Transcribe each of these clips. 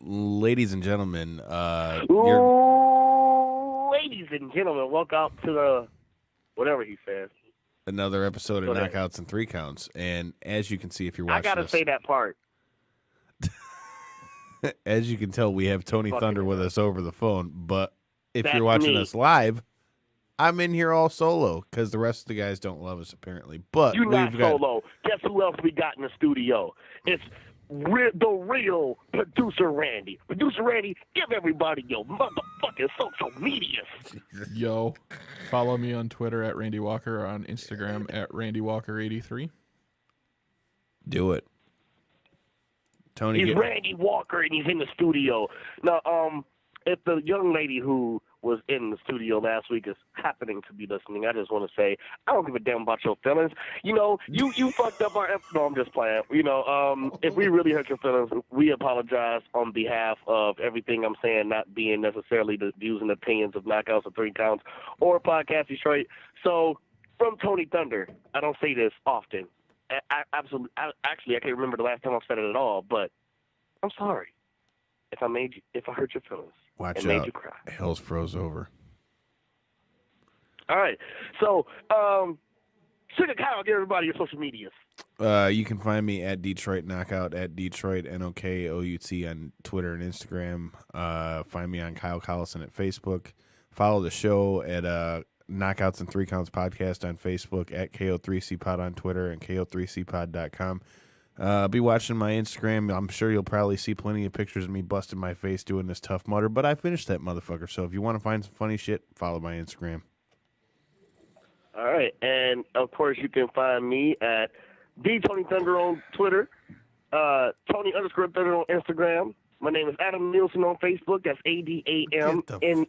Ladies and gentlemen, ladies and gentlemen, welcome out to the whatever he says. Another episode of Go ahead. Knockouts and Three Counts, and as you can see, if you're I watching gotta us, say that part. as you can tell, we have Tony Fucking Thunder with hell. us over the phone. But if That's you're watching me. us live, I'm in here all solo because the rest of the guys don't love us apparently. But You're not we've got solo. Guess who else we got in the studio? It's the real producer Randy. Producer Randy, give everybody your motherfucking social media. Yo, follow me on Twitter at Randy Walker or on Instagram at RandyWalker83. do it. Tony, He's Randy Walker, and he's in the studio. Now, if the young lady who was in the studio last week is happening to be listening, I just want to say I don't give a damn about your feelings. You know, you fucked up our no, I'm just playing. You know, if we really hurt your feelings, we apologize on behalf of everything I'm saying, not being necessarily the views and opinions of Knockouts and Three Counts or Podcast Detroit. So, from Tony Thunder, I don't say this often. Actually, I can't remember the last time I've said it at all, but I'm sorry if I hurt your feelings watch and made out. you cry. Hell's froze over. All right, so Sugar Kyle, give everybody your social medias. You can find me at Detroit Knockout, at Detroit NOKOUT on Twitter and Instagram. Find me on Kyle Collison at Facebook. Follow the show at Knockouts and Three Counts Podcast on Facebook, at KO3CPod on Twitter, and KO3CPod.com. Be watching my Instagram. I'm sure you'll probably see plenty of pictures of me busting my face doing this Tough Mudder, but I finished that motherfucker. So if you want to find some funny shit, follow my Instagram. All right, and of course you can find me at Tony Thunder on Twitter, Tony_Thunder on Instagram. My name is Adam Nielsen on Facebook. That's ADAMNIELSEN.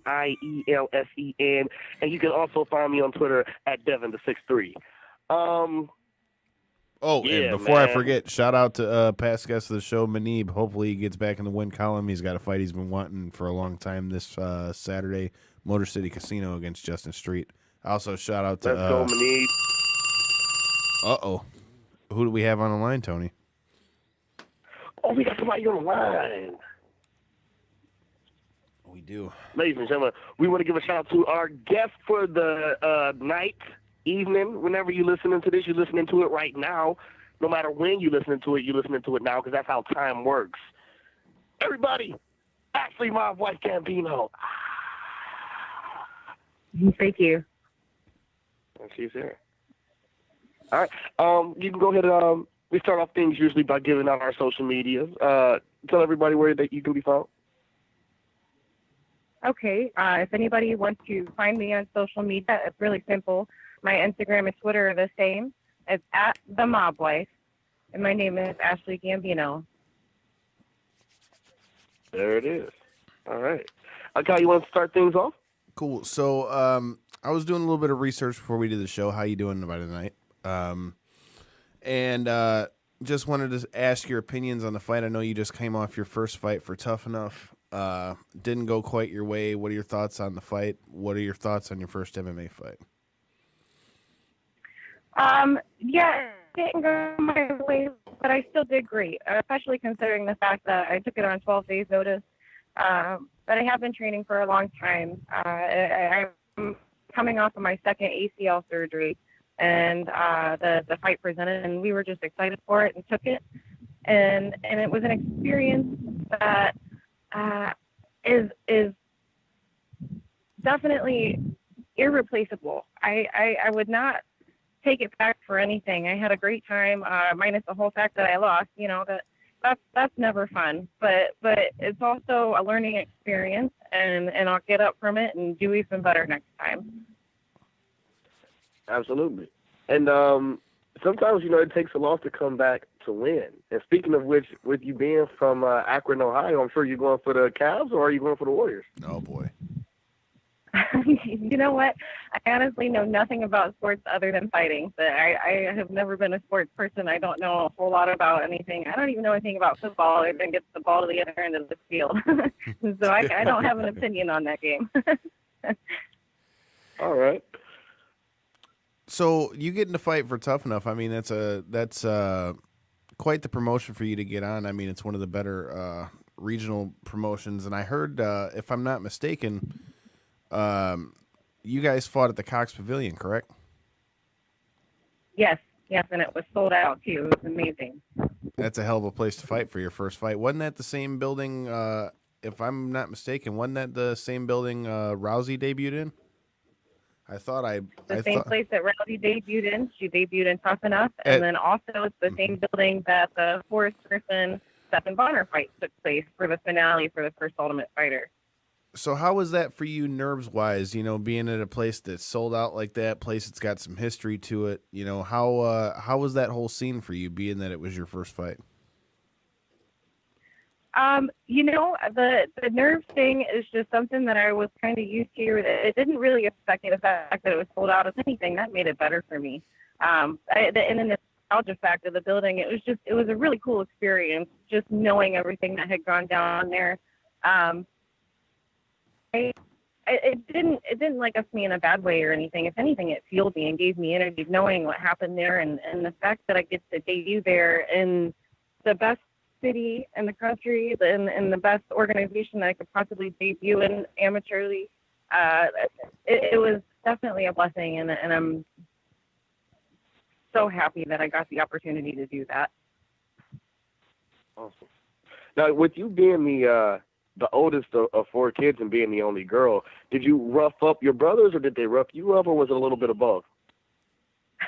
And you can also find me on Twitter at Devin6'3". Oh, Yeah, and before I man. forget, shout out to past guest of the show, Manib. Hopefully he gets back in the win column. He's got a fight he's been wanting for a long time this Saturday, Motor City Casino against Justin Street. Also, shout out to... Let's go, Manib. Uh-oh. Who do we have on the line, Tony? Oh, we got somebody on the line. We do. Ladies and gentlemen, we want to give a shout out to our guest for the night, evening. Whenever you're listening to this, you're listening to it right now. No matter when you're listening to it, you're listening to it now because that's how time works. Everybody, Ashley, my wife, Gambino. Thank you. And she's here. All right. You can go ahead and we start off things usually by giving out our social media. Tell everybody where that you can be found. Okay. If anybody wants to find me on social media, it's really simple. My Instagram and Twitter are the same. It's at the Mob Wife, and my name is Ashley Gambino. There it is. All right. Okay, you want to start things off? Cool. So I was doing a little bit of research before we did the show. How you doing by tonight? And just wanted to ask your opinions on the fight. I know you just came off your first fight for Tough Enough. Didn't go quite your way. What are your thoughts on the fight? What are your thoughts on your first MMA fight? Yeah, it didn't go my way, but I still did great, especially considering the fact that I took it on 12 days notice. But I have been training for a long time. I'm coming off of my second ACL surgery, and the fight presented, and we were just excited for it and took it. And it was an experience that is definitely irreplaceable. I would not take it back for anything. I had a great time, minus the whole fact that I lost. You know, that's never fun. But it's also a learning experience, and I'll get up from it and do even better next time. Absolutely. And sometimes, it takes a loss to come back to win. And speaking of which, with you being from Akron, Ohio, I'm sure you're going for the Cavs, or are you going for the Warriors? Oh, boy. You know what? I honestly know nothing about sports other than fighting. But I have never been a sports person. I don't know a whole lot about anything. I don't even know anything about football other than get the ball to the other end of the field. So I don't have an opinion on that game. All right. So you get in the fight for Tough Enough. I mean, that's quite the promotion for you to get on. I mean, it's one of the better regional promotions, and I heard, if I'm not mistaken, you guys fought at the Cox Pavilion, correct? Yes, yes, and it was sold out too. It was amazing. That's a hell of a place to fight for your first fight. Wasn't that the same building? If I'm not mistaken, wasn't that the same building Rousey debuted in? I thought The same place that Rousey debuted in. She debuted in Tough Enough, and then also it's the same building that the Forrest Griffin Stephen Bonner fight took place for the finale for the first Ultimate Fighter. So how was that for you nerves-wise, being at a place that's sold out like that, place that's got some history to it? How was that whole scene for you, being that it was your first fight? The nerve thing is just something that I was kind of used to. It didn't really affect me. The fact that it was sold out, if anything, that made it better for me. And then the nostalgia fact of the building, it was a really cool experience, just knowing everything that had gone down there. It didn't like us me in a bad way or anything. If anything, it fueled me and gave me energy, knowing what happened there, and the fact that I get to debut there in the best city in the country and the best organization that I could possibly debut in amateurly. It was definitely a blessing, and I'm so happy that I got the opportunity to do that. Awesome. Now, with you being the oldest of four kids and being the only girl, did you rough up your brothers, or did they rough you up, or was it a little bit of both?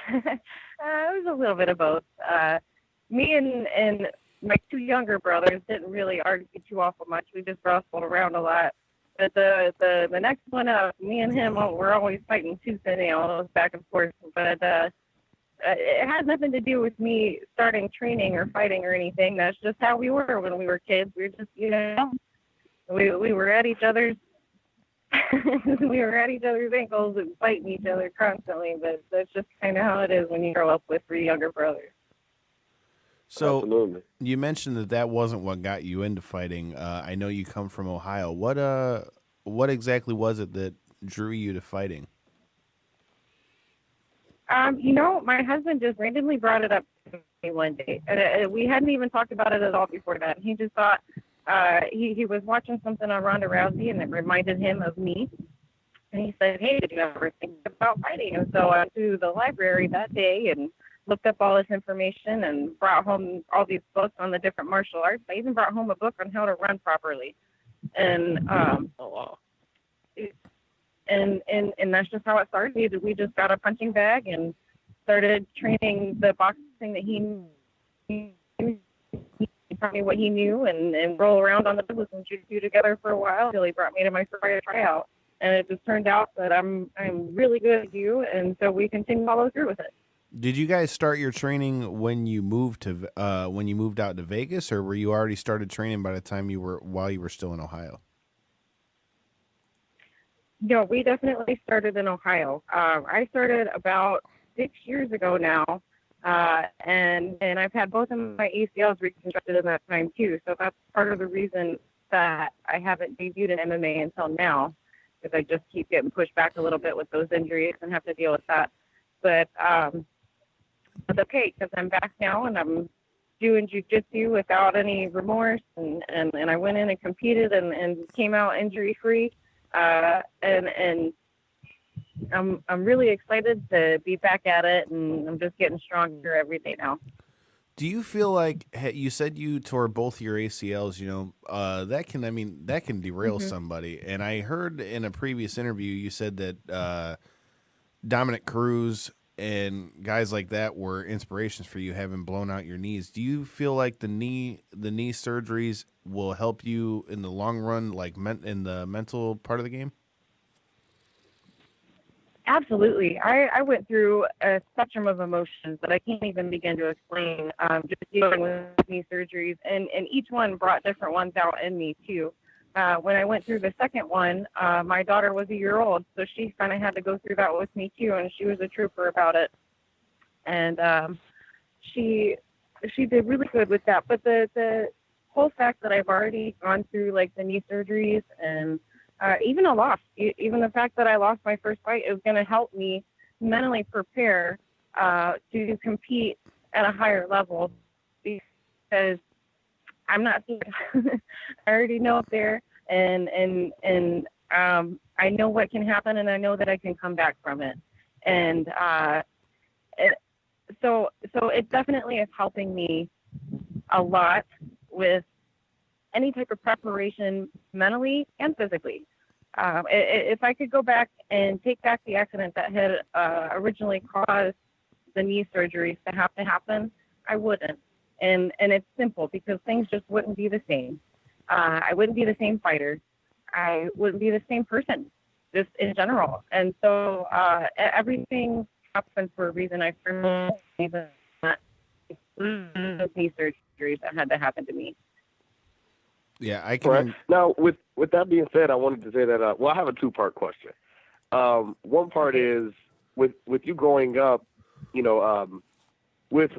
It was a little bit of both. Me and my two younger brothers didn't really argue too awful much. We just wrestled around a lot. But the next one up, me and him were always fighting tooth and nail. It was back and forth. But it had nothing to do with me starting training or fighting or anything. That's just how we were when we were kids. We were just, we were at each other's we were at each other's ankles and fighting each other constantly. But that's just kind of how it is when you grow up with three younger brothers. So Absolutely. You mentioned that wasn't what got you into fighting. I know you come from Ohio. What exactly was it that drew you to fighting? My husband just randomly brought it up to me one day. And we hadn't even talked about it at all before that. He just thought he was watching something on Ronda Rousey, and it reminded him of me. And he said, "Hey, did you ever think about fighting?" And so I went to the library that day and looked up all this information and brought home all these books on the different martial arts. I even brought home a book on how to run properly. And Oh, wow. And that's just how it started. We just got a punching bag and started training the boxing that he taught me what he knew, and roll around on the books and jiu-jitsu together for a while until he brought me to my first tryout. And it just turned out that I'm really good at you, and so we continue to follow through with it. Did you guys start your training when you moved out to Vegas, or were you already started training by the time while you were still in Ohio? No, we definitely started in Ohio. I started about 6 years ago now, and I've had both of my ACLs reconstructed in that time too. So that's part of the reason that I haven't debuted in MMA until now, because I just keep getting pushed back a little bit with those injuries and have to deal with that. But it's okay, because I'm back now and I'm doing jiu-jitsu without any remorse, and I went in and competed and came out injury-free. And I'm really excited to be back at it, and I'm just getting stronger every day now. Do you feel like, you said you tore both your ACLs, that can derail somebody. And I heard in a previous interview you said that Dominic Cruz and guys like that were inspirations for you, having blown out your knees. Do you feel like the knee surgeries will help you in the long run, like in the mental part of the game? Absolutely. I went through a spectrum of emotions that I can't even begin to explain, just dealing with knee surgeries, and each one brought different ones out in me too. When I went through the second one, my daughter was a year old, so she kind of had to go through that with me too, and she was a trooper about it. And she did really good with that. But the whole fact that I've already gone through like the knee surgeries and even a loss, even the fact that I lost my first fight is going to help me mentally prepare to compete at a higher level, because I'm not scared. I already know up there, and I know what can happen, and I know that I can come back from it. And it, so it definitely is helping me a lot with any type of preparation, mentally and physically. If I could go back and take back the accident that had originally caused the knee surgeries to happen, I wouldn't. And it's simple because things just wouldn't be the same. I wouldn't be the same fighter. I wouldn't be the same person, just in general. And so everything happens for a reason. I firmly believe that those knee surgeries that had to happen to me. Yeah, I can. Right. Now, with that being said, I wanted to say that. Well, I have a two-part question. One part is with you growing up, with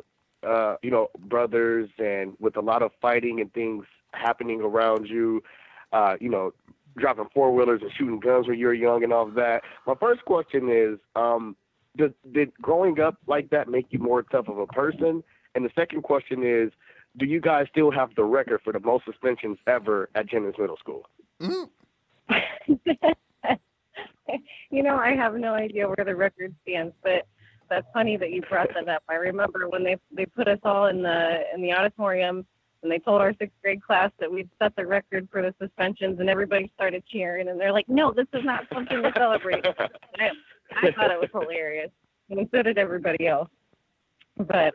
brothers and with a lot of fighting and things happening around you, driving four-wheelers and shooting guns when you were young and all of that. My first question is, did growing up like that make you more tough of a person? And the second question is, do you guys still have the record for the most suspensions ever at Jennings Middle School? I have no idea where the record stands, but that's funny that you brought that up. I remember when they put us all in the auditorium and they told our sixth grade class that we'd set the record for the suspensions, and everybody started cheering, and they're like, "No, this is not something to celebrate." I thought it was hilarious, and so did everybody else. But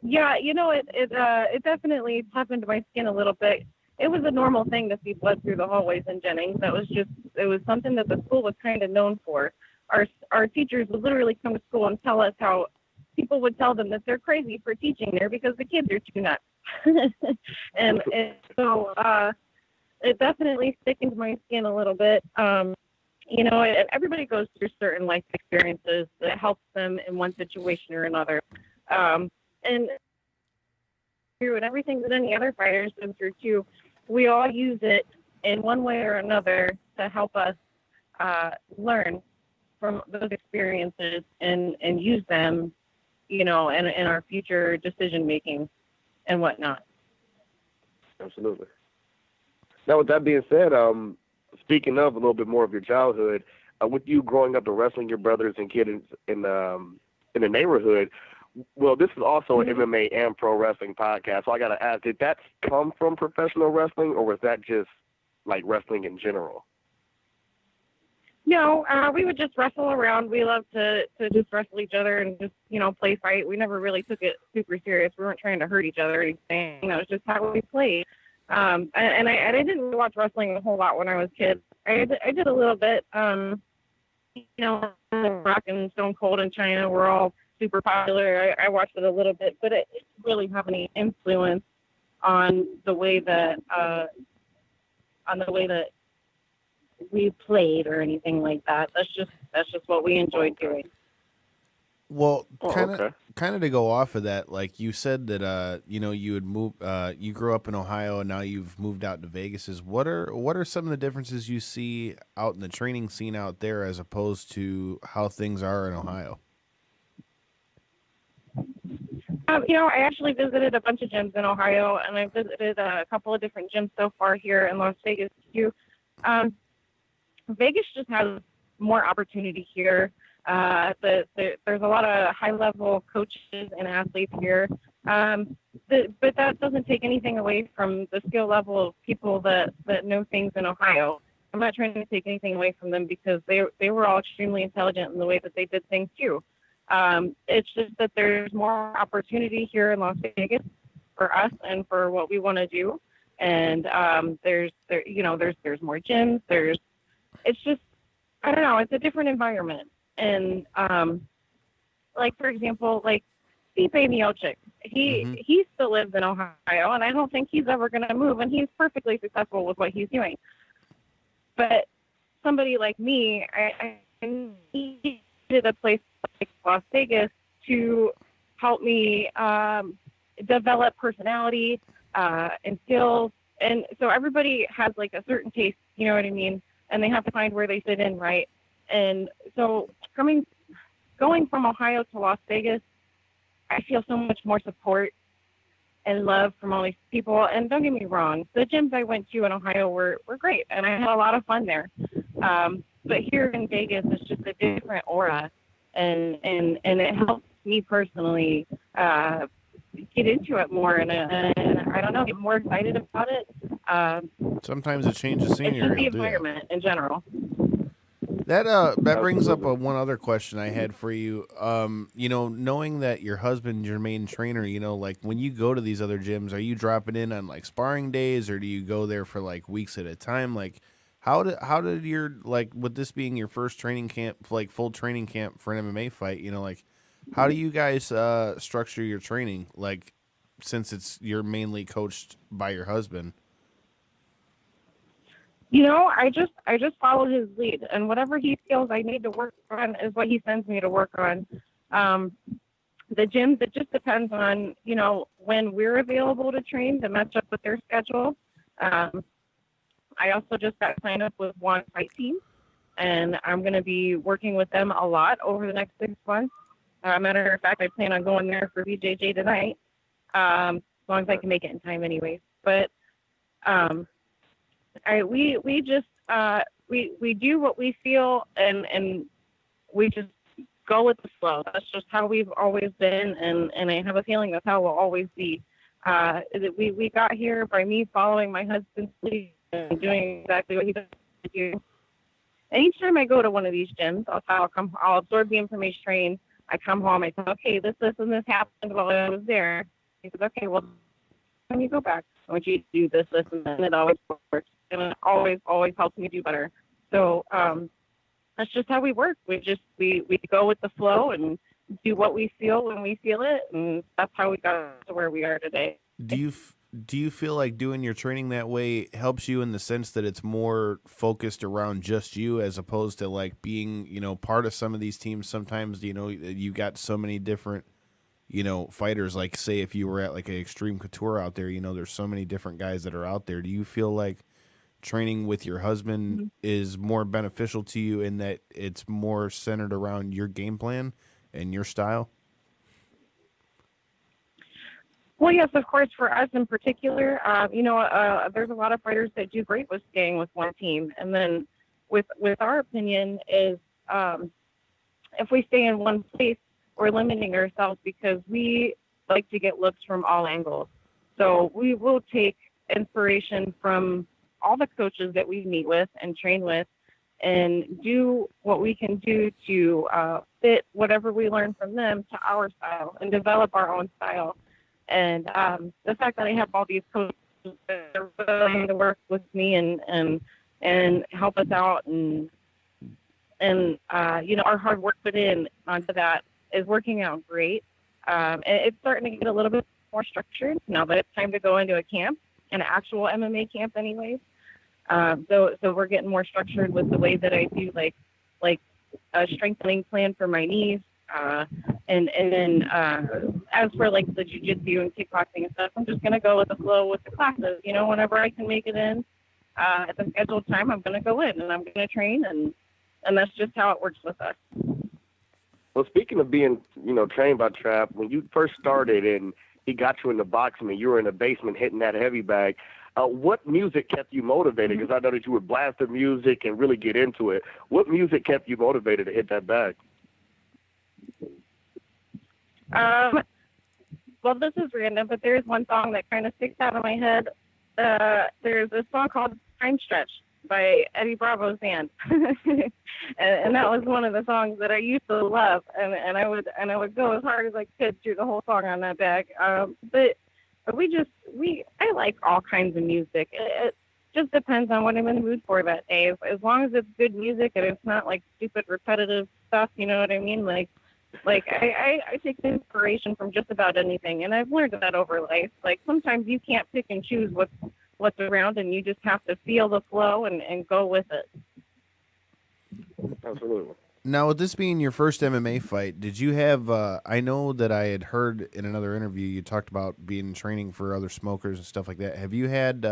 it definitely toughened my skin a little bit. It was a normal thing to see blood through the hallways in Jennings. It was something that the school was kind of known for. Our teachers would literally come to school and tell us how people would tell them that they're crazy for teaching there because the kids are too nuts. and so it definitely sticks to my skin a little bit. Everybody goes through certain life experiences that helps them in one situation or another. And everything that any other fighters go through too, we all use it in one way or another to help us learn from those experiences and use them, in our future decision making and whatnot. Absolutely. Now, with that being said, speaking of a little bit more of your childhood, with you growing up and wrestling your brothers and kids in the neighborhood, well, this is also an MMA and pro wrestling podcast, so I got to ask, did that come from professional wrestling, or was that just like wrestling in general? No, we would just wrestle around. We loved to just wrestle each other and just, play fight. We never really took it super serious. We weren't trying to hurt each other or anything. It was just how we played. And I didn't watch wrestling a whole lot when I was a kid. I did a little bit. Rock and Stone Cold in China were all super popular. I watched it a little bit, but it didn't really have any influence on the way that we played or anything like that. That's just what we enjoyed doing. Well, kind of to go off of that, like you said that you would move. You grew up in Ohio and now you've moved out to Vegas. What are some of the differences you see out in the training scene out there as opposed to how things are in Ohio? I actually visited a bunch of gyms in Ohio, and I visited a couple of different gyms so far here in Las Vegas too. Vegas just has more opportunity here. There's a lot of high-level coaches and athletes here, but that doesn't take anything away from the skill level of people that know things in Ohio. I'm not trying to take anything away from them because they were all extremely intelligent in the way that they did things too. It's just that there's more opportunity here in Las Vegas for us and for what we want to do. And there's more gyms. It's just, I don't know, it's a different environment. And for example, Stipe Miocic, he still lives in Ohio, and I don't think he's ever going to move, and he's perfectly successful with what he's doing. But somebody like me, I needed a place like Las Vegas to help me develop personality and skills. And so everybody has like a certain taste, you know what I mean? And they have to find where they fit in, right? And so going from Ohio to Las Vegas, I feel so much more support. and love from all these people. And don't get me wrong, the gyms I went to in Ohio were great, and I had a lot of fun there. But here in Vegas, it's just a different aura, and it helps me personally get into it more, and I don't know, get more excited about it. Sometimes a change of It's scenery just the will do that. environment in general. That brings up Absolutely. one other question I had for you. Knowing that your husband's your main trainer, like when you go to these other gyms, are you dropping in on like sparring days, or do you go there for like weeks at a time? Like, how did your, like, with this being your first training camp, like full training camp for an MMA fight, like how do you guys structure your training? Like, since you're mainly coached by your husband. I just follow his lead, and whatever he feels I need to work on is what he sends me to work on. The gyms, it just depends on, when we're available to train to match up with their schedule. I also just got signed up with one fight team, and I'm going to be working with them a lot over the next 6 months. Matter of fact, I plan on going there for BJJ tonight, as long as I can make it in time anyways. But we just we do what we feel, and we just go with the flow. That's just how we've always been, and I have a feeling that's how we'll always be. We got here by me following my husband's lead and doing exactly what he does do. Anytime I go to one of these gyms, I'll absorb the information, train. I come home, I say, okay, this, and this happened while I was there. He says, okay, well, when you go back, I want you to do this, and then it always works. And it always helps me do better. So that's just how we work. We go with the flow and do what we feel when we feel it, and that's how we got to where we are today. Do you feel like doing your training that way helps you in the sense that it's more focused around just you, as opposed to like being, part of some of these teams? Sometimes, you got so many different, fighters. Like, say if you were at like an Extreme Couture out there, there's so many different guys that are out there. Do you feel like training with your husband is more beneficial to you in that it's more centered around your game plan and your style? Well, yes, of course, for us in particular, there's a lot of fighters that do great with staying with one team. And then with our opinion is if we stay in one place, we're limiting ourselves because we like to get looks from all angles. So we will take inspiration from all the coaches that we meet with and train with and do what we can do to fit whatever we learn from them to our style and develop our own style. And the fact that I have all these coaches that are willing to work with me and help us out and our hard work put in onto that is working out great. And it's starting to get a little bit more structured now that it's time to go into a camp, an actual MMA camp anyways. So we're getting more structured with the way that I do like a strengthening plan for my knees. And then as for like the jiu-jitsu and kickboxing and stuff, I'm just going to go with the flow with the classes. Whenever I can make it in at the scheduled time, I'm going to go in and I'm going to train, and that's just how it works with us. Well, speaking of being, trained by Trap, when you first started and he got you into boxing and you were in the basement hitting that heavy bag, what music kept you motivated? Because I know that you would blast the music and really get into it. What music kept you motivated to hit that bag? Well, this is random, but there's one song that kind of sticks out of my head. There's a song called Time Stretch by Eddie Bravo's band. and that was one of the songs that I used to love. And I would go as hard as I could through the whole song on that bag. But I like all kinds of music. It just depends on what I'm in the mood for that day. As long as it's good music and it's not like stupid repetitive stuff, you know what I mean? Like I take inspiration from just about anything, and I've learned that over life. Like sometimes you can't pick and choose what's around, and you just have to feel the flow and go with it. Absolutely. Now, with this being your first MMA fight, did you have? I know that I had heard in another interview you talked about being training for other smokers and stuff like that. Have you had,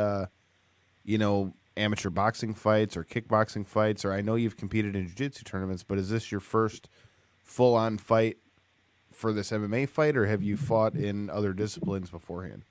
amateur boxing fights or kickboxing fights? Or I know you've competed in jiu-jitsu tournaments, but is this your first full-on fight for this MMA fight, or have you fought in other disciplines beforehand?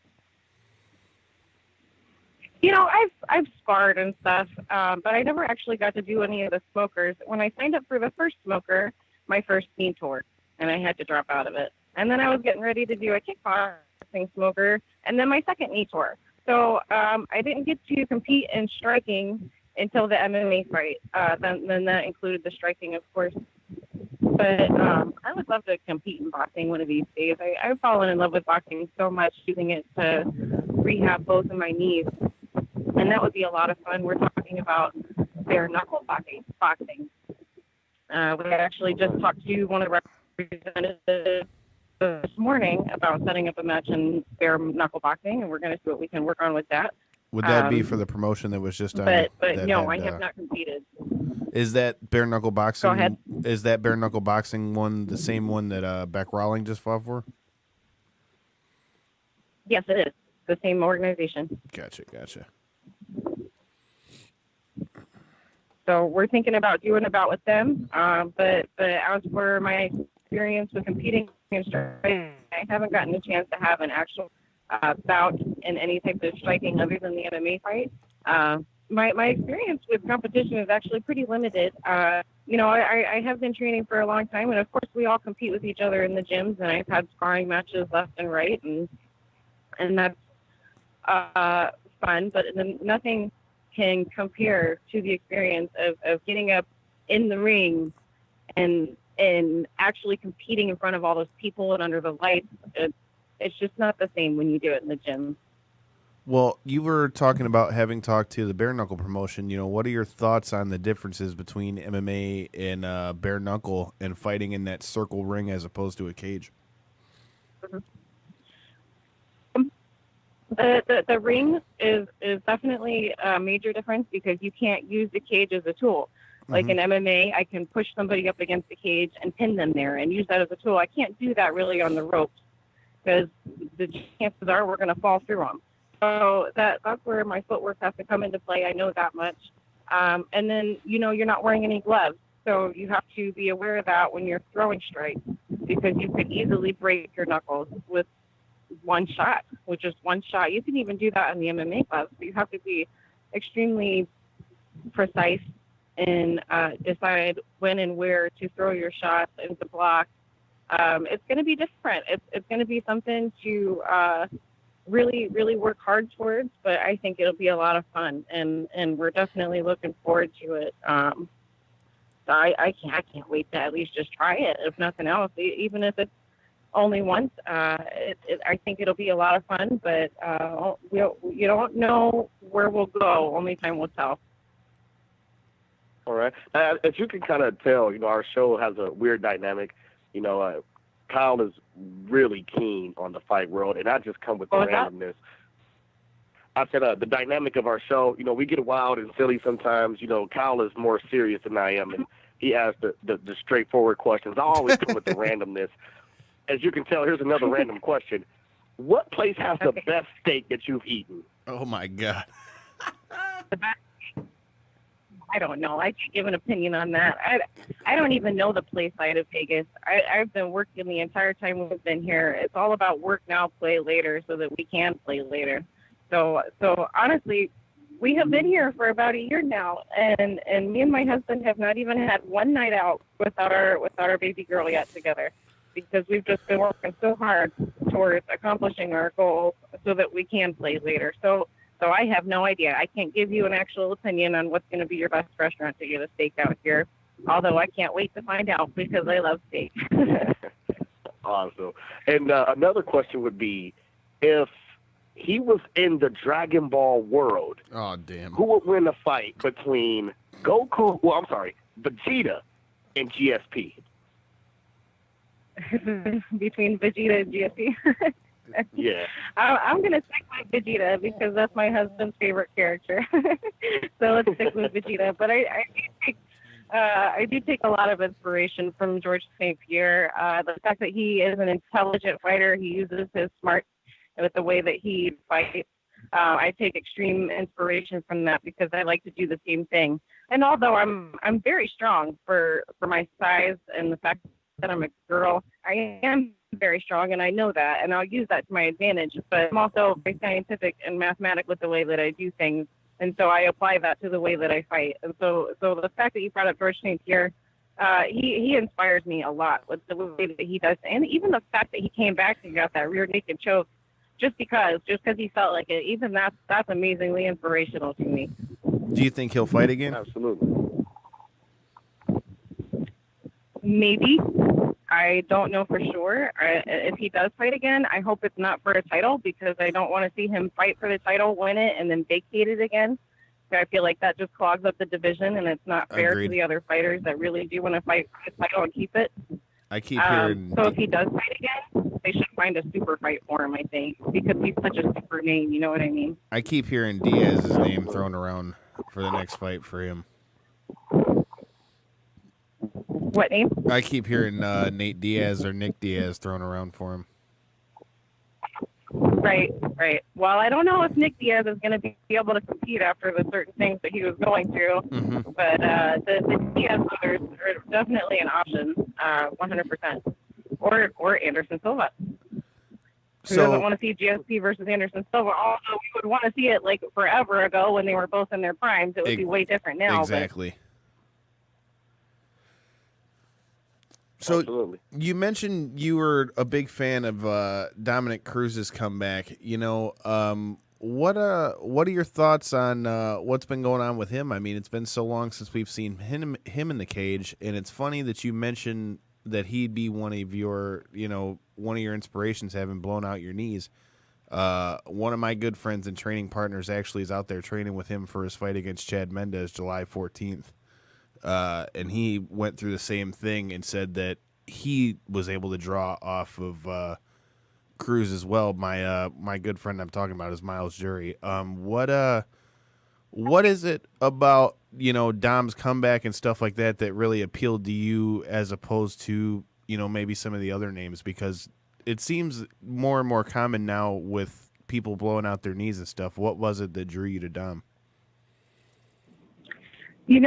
I've sparred and stuff, but I never actually got to do any of the smokers. When I signed up for the first smoker, my first knee tore, and I had to drop out of it. And then I was getting ready to do a kickboxing smoker, and then my second knee tore. So I didn't get to compete in striking until the MMA fight. Then that included the striking, of course. But I would love to compete in boxing one of these days. I've fallen in love with boxing so much, using it to rehab both of my knees. And that would be a lot of fun. We're talking about bare knuckle boxing. We actually just talked to one of the representatives this morning about setting up a match in bare knuckle boxing, and we're going to see what we can work on with that. Would that be for the promotion that was just on? But no, I have not competed. Is that bare knuckle boxing? Go ahead. Is that bare knuckle boxing one the same one that Beck Rawling just fought for? Yes, it is. The same organization. Gotcha. So we're thinking about doing a bout with them. But as for my experience with competing in striking, I haven't gotten a chance to have an actual bout in any type of striking other than the MMA fight. My experience with competition is actually pretty limited. I have been training for a long time, and of course we all compete with each other in the gyms, and I've had sparring matches left and right, and that's fun, but nothing can compare to the experience of getting up in the ring and actually competing in front of all those people and under the lights. It's just not the same when you do it in the gym. Well, you were talking about having talked to the bare knuckle promotion. What are your thoughts on the differences between MMA and bare knuckle and fighting in that circle ring as opposed to a cage? The ring is definitely a major difference because you can't use the cage as a tool. Like in MMA, I can push somebody up against the cage and pin them there and use that as a tool. I can't do that really on the ropes because the chances are we're going to fall through them. So that's where my footwork has to come into play. I know that much. And then, you're not wearing any gloves. So you have to be aware of that when you're throwing strikes because you could easily break your knuckles with one shot, which is one shot. You can even do that in the MMA gloves. But you have to be extremely precise and decide when and where to throw your shots and to block. It's going to be different. It's going to be something to really, really work hard towards, but I think it'll be a lot of fun, and we're definitely looking forward to it. So I can't wait to at least just try it, if nothing else, even if it's only once. I think it'll be a lot of fun, but you don't know where we'll go. Only time will tell. All right. As you can kind of tell, our show has a weird dynamic. Kyle is really keen on the fight world, and I just come with the randomness. I said the dynamic of our show, we get wild and silly sometimes. Kyle is more serious than I am, and he asks the straightforward questions. I always come with the randomness. As you can tell, here's another random question. What place has the best steak that you've eaten? Oh, my God. I don't know. I can't give an opinion on that. I don't even know the play side of Vegas. I've been working the entire time we've been here. It's all about work now, play later, so that we can play later. So honestly, we have been here for about a year now, and me and my husband have not even had one night out without our baby girl yet together, because we've just been working so hard towards accomplishing our goals so that we can play later. So I have no idea. I can't give you an actual opinion on what's going to be your best restaurant to get a steak out here, although I can't wait to find out because I love steak. Awesome. And another question would be, if he was in the Dragon Ball world, oh, damn, who would win a fight between Vegeta and GSP? Between Vegeta and GSP? Yeah. I'm going to stick with Vegeta because that's my husband's favorite character. So let's stick with Vegeta. But I do take a lot of inspiration from George St. Pierre. The fact that he is an intelligent fighter, he uses his smarts with the way that he fights. I take extreme inspiration from that because I like to do the same thing. And although I'm very strong for my size and the fact that I'm a girl, I am very strong, and I know that, and I'll use that to my advantage. But I'm also very scientific and mathematic with the way that I do things, and so I apply that to the way that I fight. And so the fact that you brought up George St. Pierre, he inspires me a lot with the way that he does, and even the fact that he came back and got that rear naked choke, just because he felt like it. Even that's amazingly inspirational to me. Do you think he'll fight again? Absolutely. Maybe. I don't know for sure. If he does fight again, I hope it's not for a title, because I don't want to see him fight for the title, win it, and then vacate it again. I feel like that just clogs up the division, and it's not fair Agreed. to the other fighters that really do want to fight for the title and keep it. I keep hearing. So if he does fight again, they should find a super fight for him, I think, because he's such a super name. You know what I mean? I keep hearing Diaz's name thrown around for the next fight for him. What name? I keep hearing Nate Diaz or Nick Diaz thrown around for him. Right. Well, I don't know if Nick Diaz is going to be able to compete after the certain things that he was going through, but the Diaz brothers are definitely an option, 100%. Or Anderson Silva. Who doesn't want to see GSP versus Anderson Silva? Although we would want to see it like forever ago when they were both in their primes. It would be way different now. Exactly. So Absolutely. you mentioned you were a big fan of Dominic Cruz's comeback. You know, what are your thoughts on what's been going on with him? I mean, it's been so long since we've seen him in the cage, and it's funny that you mentioned that he'd be one of your inspirations, having blown out your knees. One of my good friends and training partners actually is out there training with him for his fight against Chad Mendez July 14th. And he went through the same thing and said that he was able to draw off of Cruz as well. My good friend I'm talking about is Miles Jury. What is it about, Dom's comeback and stuff like that really appealed to you as opposed to, maybe some of the other names? Because it seems more and more common now with people blowing out their knees and stuff. What was it that drew you to Dom? He's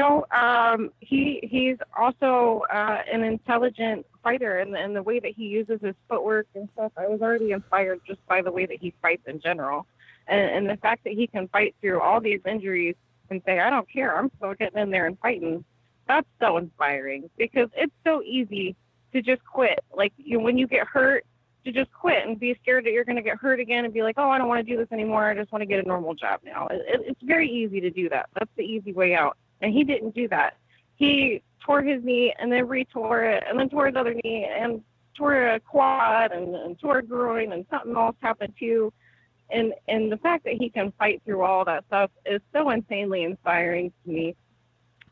also an intelligent fighter, and the way that he uses his footwork and stuff. I was already inspired just by the way that he fights in general, and the fact that he can fight through all these injuries and say, "I don't care, I'm still getting in there and fighting." That's so inspiring, because it's so easy to just quit. Like when you get hurt, to just quit and be scared that you're going to get hurt again and be like, "Oh, I don't want to do this anymore. I just want to get a normal job now." It's very easy to do that. That's the easy way out. And he didn't do that. He tore his knee and then retore it and then tore his other knee and tore a quad and tore a groin, and something else happened too. And the fact that he can fight through all that stuff is so insanely inspiring to me,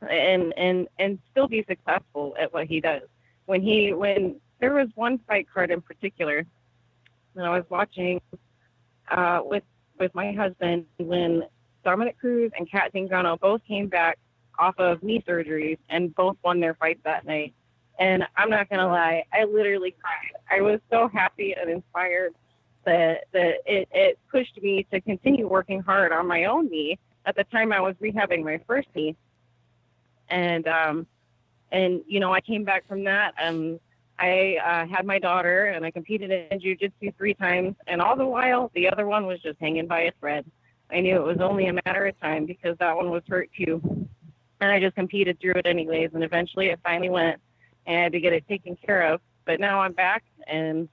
and still be successful at what he does. When there was one fight card in particular that I was watching with my husband, when Dominic Cruz and Kat Zingano both came back off of knee surgeries and both won their fights that night. And I'm not going to lie, I literally cried. I was so happy and inspired that it pushed me to continue working hard on my own knee. At the time, I was rehabbing my first knee. And I came back from that, and I had my daughter, and I competed in jiu-jitsu 3 times. And all the while, the other one was just hanging by a thread. I knew it was only a matter of time, because that one was hurt too. And I just competed through it anyways. And eventually it finally went, and I had to get it taken care of. But now I'm back, and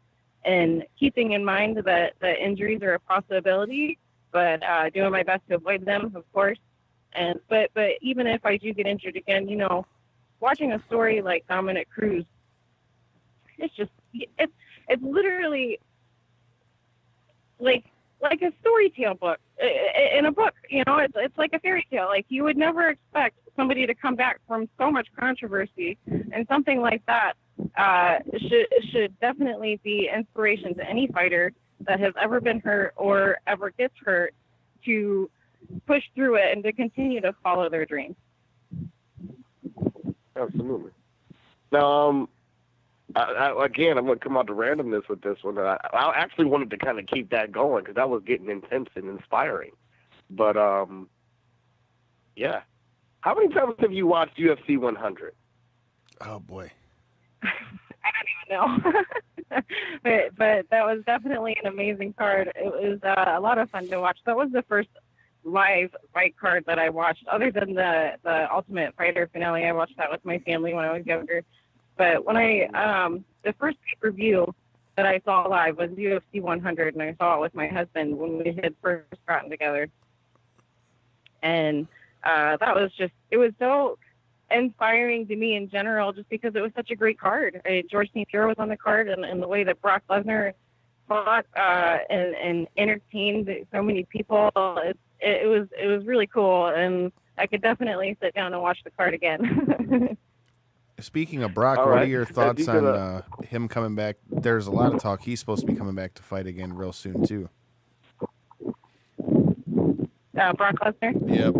keeping in mind that the injuries are a possibility, but doing my best to avoid them, of course. But even if I do get injured again, watching a story like Dominic Cruz, it's literally like a story tale book in a book. It's like a fairy tale. Like, you would never expect somebody to come back from so much controversy, and something like that should definitely be inspiration to any fighter that has ever been hurt or ever gets hurt, to push through it and to continue to follow their dreams. Absolutely. Now, I'm going to come out to randomness with this one. I actually wanted to kind of keep that going, because that was getting intense and inspiring. But, yeah. How many times have you watched UFC 100? Oh, boy. I don't even No. but that was definitely an amazing card. It was a lot of fun to watch. That was the first live fight card that I watched, other than the Ultimate Fighter finale. I watched that with my family when I was younger. But when the first pay-per-view that I saw live was UFC 100, and I saw it with my husband when we had first gotten together. And that was it was so inspiring to me in general, just because it was such a great card. George St. Pierre was on the card, and the way that Brock Lesnar fought and entertained so many people, it was really cool, and I could definitely sit down and watch the card again. Speaking of Brock, All what right. are your thoughts on him coming back? There's a lot of talk. He's supposed to be coming back to fight again real soon, too. Brock Lesnar? Yep.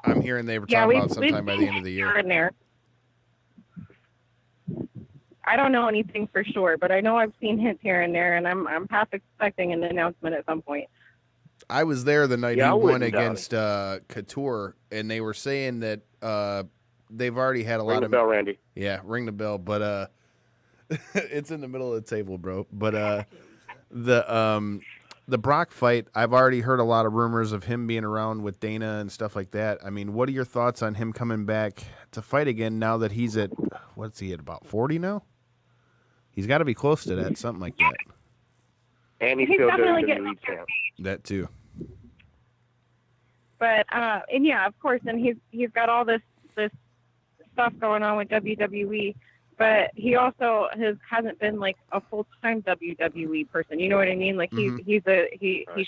I'm hearing they were talking about sometime by the end of the year. In there. I don't know anything for sure, but I know I've seen hints here and there, and I'm half expecting an announcement at some point. I was there the night he I won wouldn't doubt against Couture, and they were saying that they've already had a lot Ring the of bell, Randy. Yeah, ring the bell, but it's in the middle of the table, bro. But the Brock fight, I've already heard a lot of rumors of him being around with Dana and stuff like that. I mean, what are your thoughts on him coming back to fight again now that he's at, what's he at, about 40 now? He's got to be close to that, something like that. And he's He's still definitely WWE getting champ. That too. But and yeah, of course, and he's got all this stuff going on with WWE, but he also hasn't been like a full-time WWE person. You know what I mean? Like he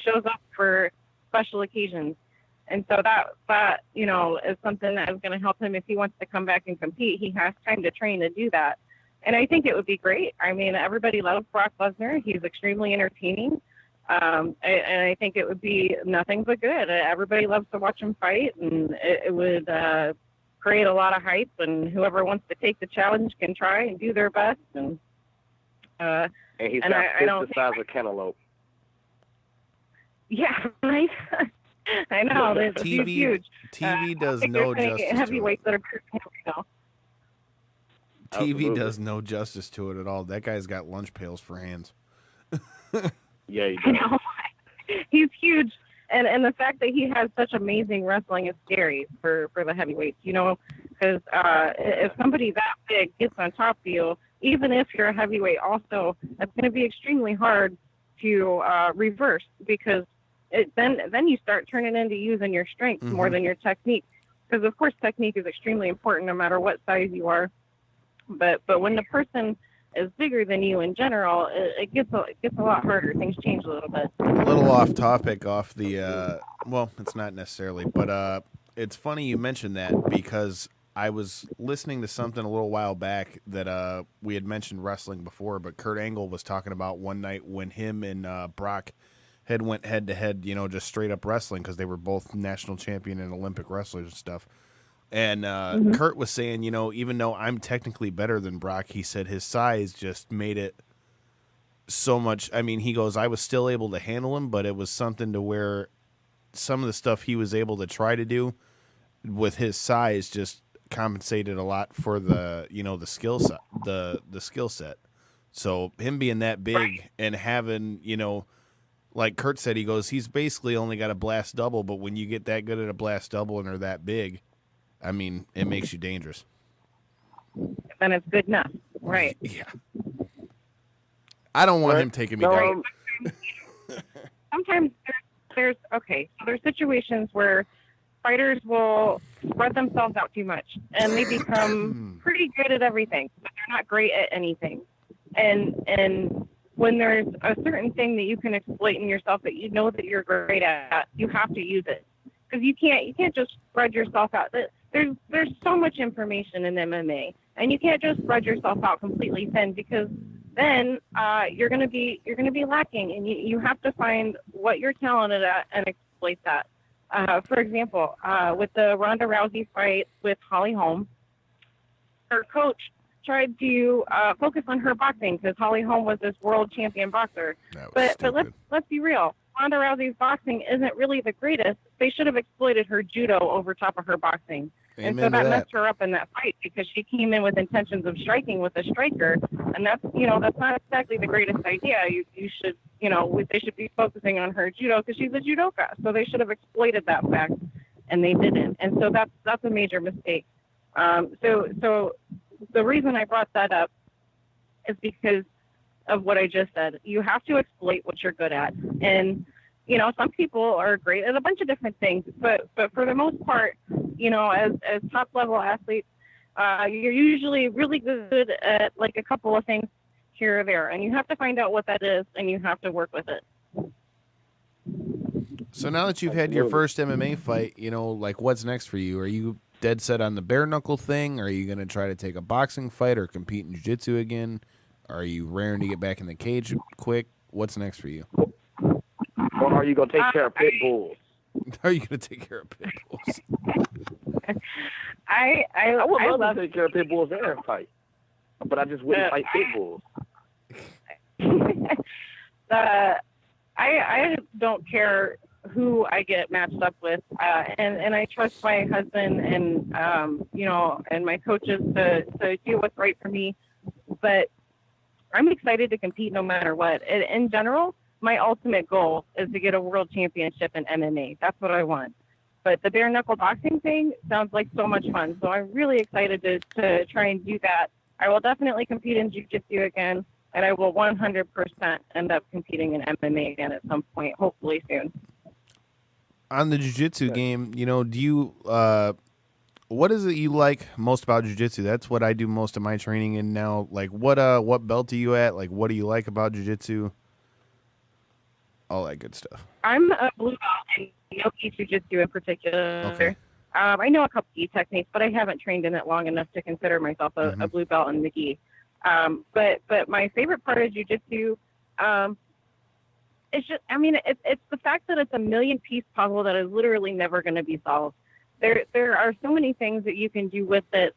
shows up for special occasions, and so that is something that is going to help him if he wants to come back and compete. He has time to train to do that, and I think it would be great. I mean, everybody loves Brock Lesnar. He's extremely entertaining. And I think it would be nothing but good. Everybody loves to watch him fight, and it would create a lot of hype. And whoever wants to take the challenge can try and do their best. And he's and got the size of cantaloupe. Yeah, right. I know. He's huge. TV does no justice to heavyweights that are TV does no justice to it at all. That guy's got lunch pails for hands. Yeah, he I does. know. He's huge, and the fact that he has such amazing wrestling is scary for the heavyweights. You know, because if somebody that big gets on top of you, even if you're a heavyweight, also it's going to be extremely hard to reverse, because then you start turning into using your strength more than your technique. Because of course technique is extremely important no matter what size you are. But when the person is bigger than you in general, it gets a lot harder. Things change a little bit. A little off topic, off the well, it's not necessarily, but it's funny you mentioned that, because I was listening to something a little while back that we had mentioned wrestling before, but Kurt Angle was talking about one night when him and Brock had went head to head, just straight up wrestling, because they were both national champion and Olympic wrestlers and stuff. And Kurt was saying, even though I'm technically better than Brock, he said his size just made it so much. I mean, he goes, I was still able to handle him, but it was something to where some of the stuff he was able to try to do with his size just compensated a lot for the, the skill set, the skill set. So him being that big and having, like Kurt said, he goes, he's basically only got a blast double, but when you get that good at a blast double and are that big, I mean, it makes you dangerous. Then it's good enough, right? Yeah. I don't want him taking me down. Sometimes there's situations where fighters will spread themselves out too much, and they become pretty good at everything, but they're not great at anything. And when there's a certain thing that you can exploit in yourself that you know that you're great at, you have to use it, because you can't just spread yourself out. There's so much information in MMA, and you can't just spread yourself out completely thin, because then you're gonna be lacking, and you have to find what you're talented at and exploit that. For example, with the Ronda Rousey fight with Holly Holm, her coach tried to focus on her boxing, because Holly Holm was this world champion boxer. But let's be real. Ronda Rousey's boxing isn't really the greatest. They should have exploited her judo over top of her boxing. And so Amen to that that. messed her up in that fight because she came in with intentions of striking with a striker, and that's not exactly the greatest idea. You should they should be focusing on her judo because she's a judoka. So they should have exploited that fact, and they didn't. And so that's a major mistake. So the reason I brought that up is because of what I just said. You have to exploit what you're good at, and some people are great at a bunch of different things, but for the most part, as top level athletes, you're usually really good at like a couple of things here or there, and you have to find out what that is, and you have to work with it. So now that you've had your first MMA fight, like what's next for you? Are you dead set on the bare knuckle thing? Are you going to try to take a boxing fight or compete in jiu-jitsu again? Are you raring to get back in the cage quick? What's next for you? Or are you going to take care of pit bulls? Are you going to take care of pit bulls? I would love to take care of pit bulls and fight, but I just wouldn't fight pit bulls. I don't care who I get matched up with, and I trust my husband and and my coaches to do what's right for me. But I'm excited to compete no matter what. In general, my ultimate goal is to get a world championship in MMA. That's what I want. But the bare knuckle boxing thing sounds like so much fun. So I'm really excited to try and do that. I will definitely compete in jiu-jitsu again, and I will 100% end up competing in MMA again at some point, hopefully soon. On the jiu-jitsu game, do you what is it you like most about jiu-jitsu? That's what I do most of my training in now. Like what belt are you at? Like what do you like about jiu-jitsu? All that good stuff. I'm a blue belt in Yoki Jiu-Jitsu in particular. Okay. I know a couple of techniques, but I haven't trained in it long enough to consider myself a blue belt in the gi. But my favorite part of jiu-jitsu, it's just, it's the fact that it's a million-piece puzzle that is literally never going to be solved. There are so many things that you can do with it,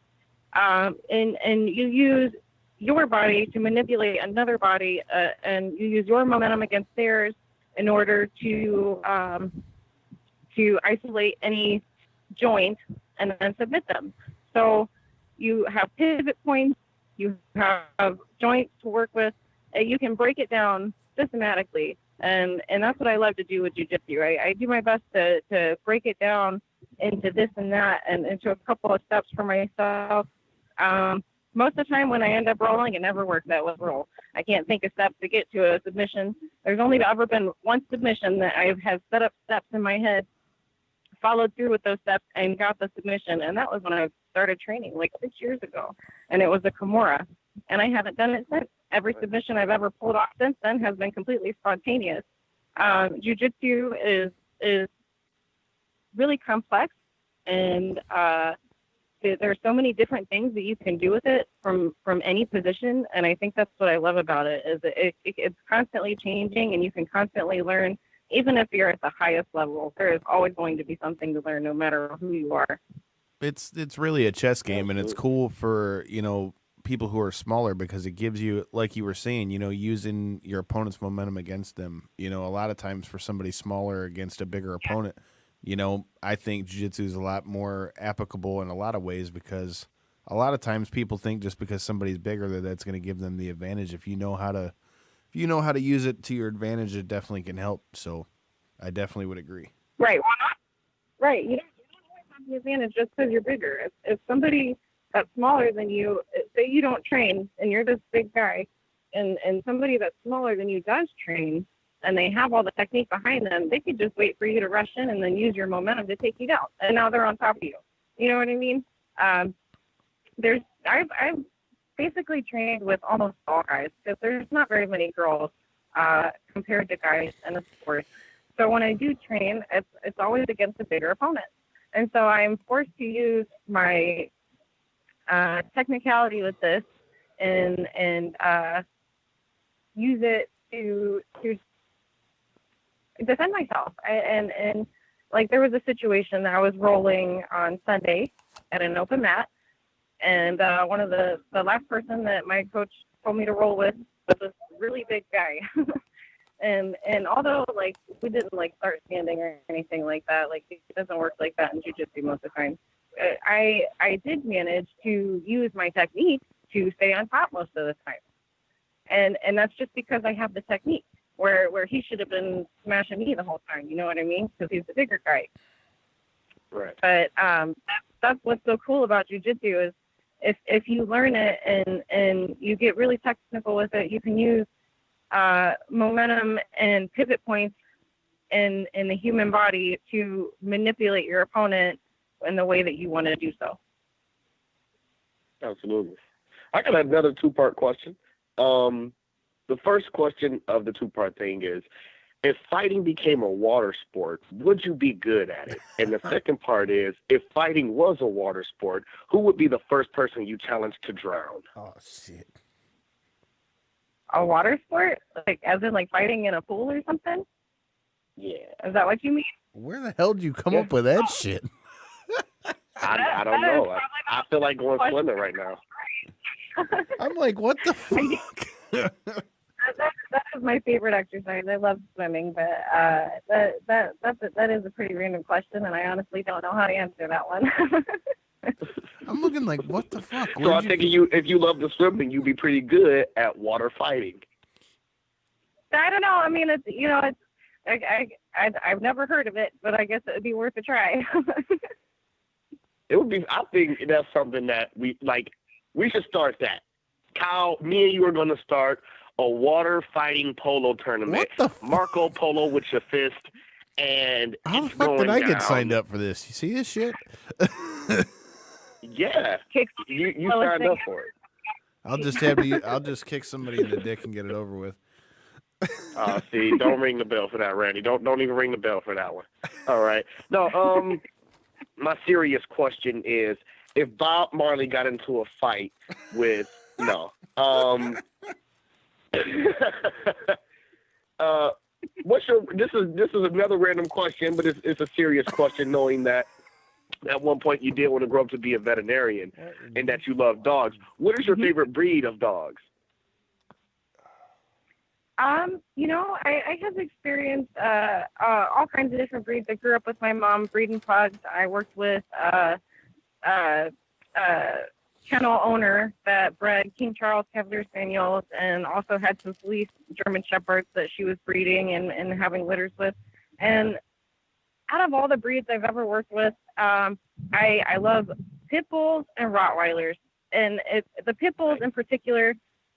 and you use your body to manipulate another body, and you use your momentum against theirs in order to isolate any joint and then submit them. So you have pivot points, you have joints to work with, and you can break it down systematically. And that's what I love to do with jiu-jitsu. I do my best to break it down into this and that and into a couple of steps for myself. Most of the time when I end up rolling, it never works out with roll. I can't think of steps to get to a submission. There's only ever been one submission that I have set up steps in my head, followed through with those steps, and got the submission. And that was when I started training like 6 years ago. And it was a Kimura. And I haven't done it since. Every submission I've ever pulled off since then has been completely spontaneous. Jiu-jitsu is really complex, and there's so many different things that you can do with it from any position, and I think that's what I love about it, is that it's constantly changing, and you can constantly learn. Even if you're at the highest level, there is always going to be something to learn no matter who you are. It's really a chess game, and it's cool for, people who are smaller because it gives you, like you were saying, using your opponent's momentum against them. A lot of times for somebody smaller against a bigger opponent, I think jiu-jitsu is a lot more applicable in a lot of ways, because a lot of times people think just because somebody's bigger that's going to give them the advantage. If you know how to use it to your advantage, it definitely can help. So I definitely would agree. Right. Right. You don't always have the advantage just because you're bigger. If somebody that's smaller than you, say you don't train and you're this big guy, and somebody that's smaller than you does train, and they have all the technique behind them, they could just wait for you to rush in and then use your momentum to take you down. And now they're on top of you. You know what I mean? I've basically trained with almost all guys, because there's not very many girls compared to guys in the sport. So when I do train, it's always against a bigger opponent. And so I'm forced to use my technicality with this and use it to defend myself. And like, there was a situation that I was rolling on Sunday at an open mat, and one of the last person that my coach told me to roll with was this really big guy. and although we didn't start standing or anything like that, it doesn't work like that in jiu-jitsu most of the time. I did manage to use my technique to stay on top most of the time. And that's just because I have the technique where he should have been smashing me the whole time. You know what I mean? Because he's the bigger guy. Right. But that's what's so cool about jiu-jitsu is if you learn it and you get really technical with it, you can use momentum and pivot points in the human body to manipulate your opponent in the way that you want to do so. Absolutely. I got another two-part question. The first question of the two-part thing is, if fighting became a water sport, would you be good at it? And the second part is, if fighting was a water sport, who would be the first person you challenge to drown? Oh, shit. A water sport? Like, as in, like, fighting in a pool or something? Yeah. Is that what you mean? Where the hell did you come up with that shit? I don't know. I feel like going swimming right now. I'm like, what the fuck? That is my favorite exercise. I love swimming, but that is a pretty random question, and I honestly don't know how to answer that one. I'm looking like, what the fuck? So I think if you love the swimming, you'd be pretty good at water fighting. I don't know. I mean, I've never heard of it, but I guess it would be worth a try. It would be. I think that's something that we should start that. Kyle, me and you are going to start a water fighting polo tournament. What the Marco Polo with your fist, and how the it's fuck did going I get down. signed up for this? You see this shit? Yeah, you signed up for it. I'll just kick somebody in the dick and get it over with. See, don't ring the bell for that, Randy. Don't even ring the bell for that one. All right. No, my serious question is, if Bob Marley got into a fight with this is another random question, but it's a serious question, knowing that at one point you did want to grow up to be a veterinarian and that you love dogs. What is your favorite breed of dogs? I have experienced all kinds of different breeds. I grew up with my mom breeding pugs. I worked with kennel owner that bred King Charles Cavalier Spaniels and also had some police German Shepherds that she was breeding and having litters with. And out of all the breeds I've ever worked with, I love pit bulls and Rottweilers. And the pit bulls in particular,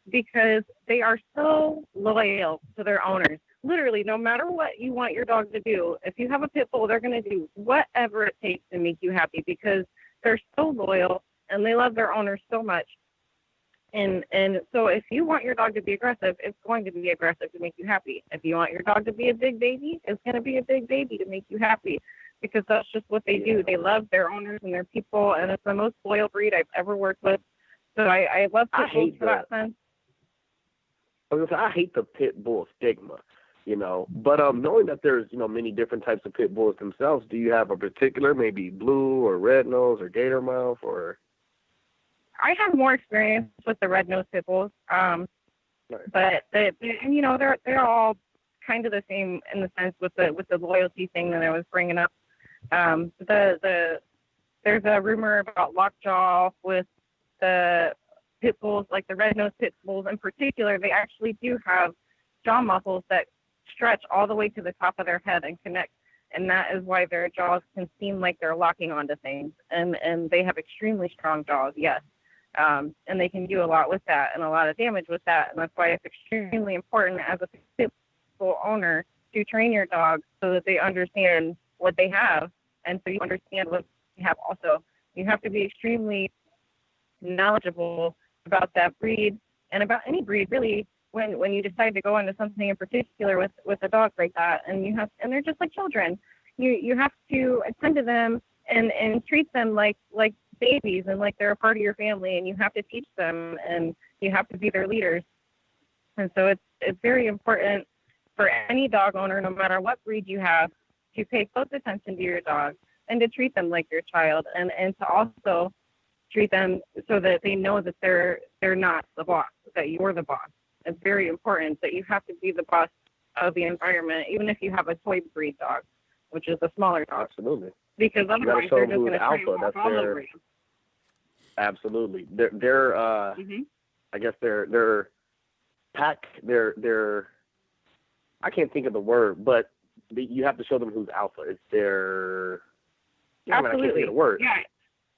because they are so loyal to their owners. Literally, no matter what you want your dog to do, if you have a pit bull, they're going to do whatever it takes to make you happy because they're so loyal and they love their owners so much. And so if you want your dog to be aggressive, it's going to be aggressive to make you happy. If you want your dog to be a big baby, it's going to be a big baby to make you happy because that's just what they do. They love their owners and their people, and it's the most loyal breed I've ever worked with. So I love pit bulls for that sense. I hate the pit bull stigma, but knowing that there's, many different types of pit bulls themselves, do you have a particular, maybe blue or red nose or gator mouth or? I have more experience with the red nose pit bulls, but they're all kind of the same in the sense with the loyalty thing that I was bringing up. There's a rumor about lockjaw with the pit bulls, like the red-nosed pit bulls in particular. They actually do have jaw muscles that stretch all the way to the top of their head and connect, and that is why their jaws can seem like they're locking onto things. And they have extremely strong jaws, yes, and they can do a lot with that and a lot of damage with that. And that's why it's extremely important as a pit bull owner to train your dog so that they understand what they have, and so you understand what you have. Also, you have to be extremely knowledgeable about that breed and about any breed really when you decide to go into something in particular with a dog like that. And they're just like children. You have to attend to them and treat them like babies and like they're a part of your family, and you have to teach them and you have to be their leaders. And so it's very important for any dog owner, no matter what breed you have, to pay close attention to your dog and to treat them like your child, and to also treat them so that they know that they're not the boss, that you're the boss. It's very important that you have to be the boss of the environment, even if you have a toy breed dog, which is the smaller dog. Absolutely. Because You gotta otherwise show they're them just who's going to try and alpha. walk That's all their over you. absolutely. They're I guess they're pack. They're I can't think of the word, but you have to show them who's alpha. It's their I can't think of the word. Yeah.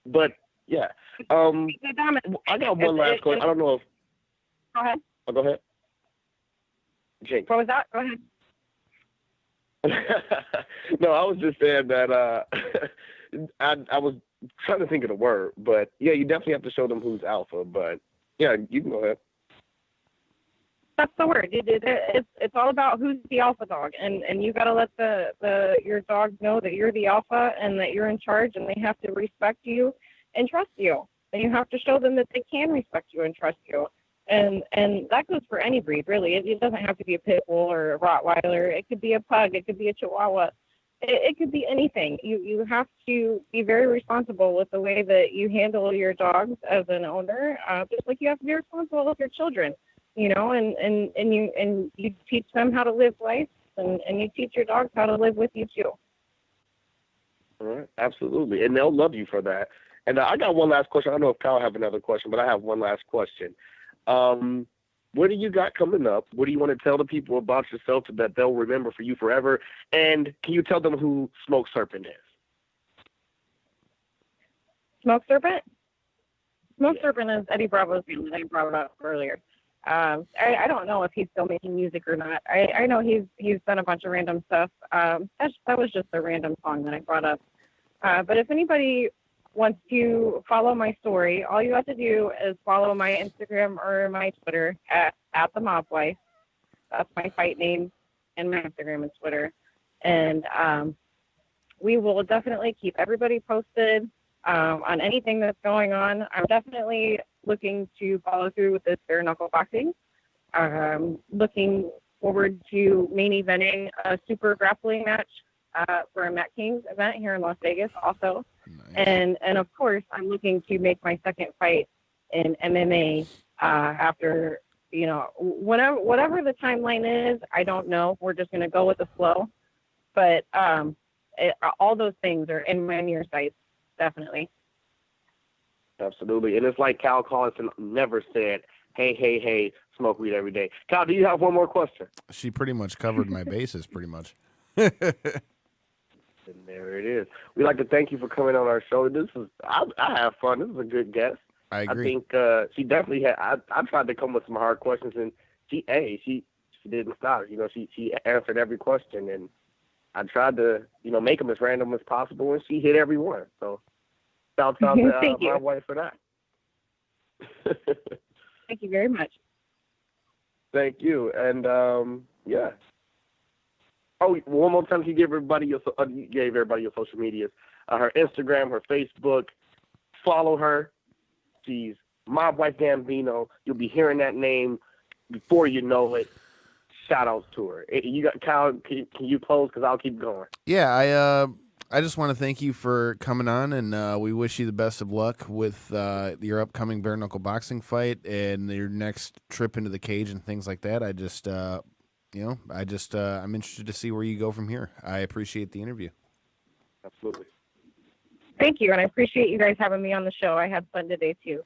But yeah. The dominant. I got one last question. I don't know if. Go ahead. Oh, go ahead. Jinx. What was that? Go ahead. No, I was just saying that I was trying to think of the word, but yeah, you definitely have to show them who's alpha. But yeah, you can go ahead. That's the word. It's all about who's the alpha dog, and you got to let your dog know that you're the alpha and that you're in charge, and they have to respect you and trust you. And you have to show them that they can respect you and trust you. And that goes for any breed, really. It doesn't have to be a pit bull or a Rottweiler. It could be a pug. It could be a Chihuahua. It could be anything. You have to be very responsible with the way that you handle your dogs as an owner, just like you have to be responsible with your children. And you teach them how to live life, and you teach your dogs how to live with you too. All right, absolutely, and they'll love you for that. And I got one last question. I don't know if Kyle have another question, but I have one last question. What do you got coming up? What do you want to tell the people about yourself that they'll remember for you forever? And can you tell them who Smoke Serpent is? Smoke Serpent? Smoke Serpent is Eddie Bravo's name that I brought up earlier. I don't know if he's still making music or not. I know he's done a bunch of random stuff. That was just a random song that I brought up. But if anybody wants to follow my story, all you have to do is follow my Instagram or my Twitter at the Mob Wife. That's my fight name, and my Instagram and Twitter. And we will definitely keep everybody posted on anything that's going on. I'm definitely looking to follow through with this bare knuckle boxing. Looking forward to main eventing a super grappling match for a Matt King's event here in Las Vegas also. Nice. And of course, I'm looking to make my second fight in MMA after, whatever the timeline is, I don't know. We're just going to go with the flow. But all those things are in my near sights, definitely. Absolutely. And it's like Cal Collison never said, hey, smoke weed every day. Cal, do you have one more question? She pretty much covered my bases, pretty much. And there it is. We'd like to thank you for coming on our show. I have fun. This is a good guest. I agree. I think she definitely had. I tried to come with some hard questions, and she didn't stop. She answered every question, and I tried to make them as random as possible, and she hit every one. So shout out to my wife for that. Thank you very much. Thank you, and yeah. Oh, one more time, you gave everybody your social medias, her Instagram, her Facebook. Follow her. She's Mob Wife Gambino. You'll be hearing that name before you know it. Shout outs to her. You got Kyle. Can you close? Because I'll keep going. Yeah, I just want to thank you for coming on, and we wish you the best of luck with your upcoming bare knuckle boxing fight and your next trip into the cage and things like that. I'm interested to see where you go from here. I appreciate the interview. Absolutely. Thank you, and I appreciate you guys having me on the show. I had fun today, too.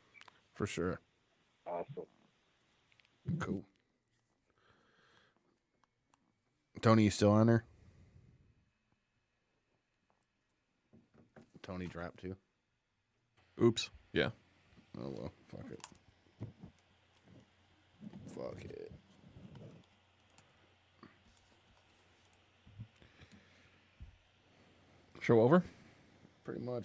For sure. Awesome. Cool. Tony, you still on there? Tony dropped too. Oops. Yeah. Oh, well. Fuck it. Fuck it. Show over? Pretty much.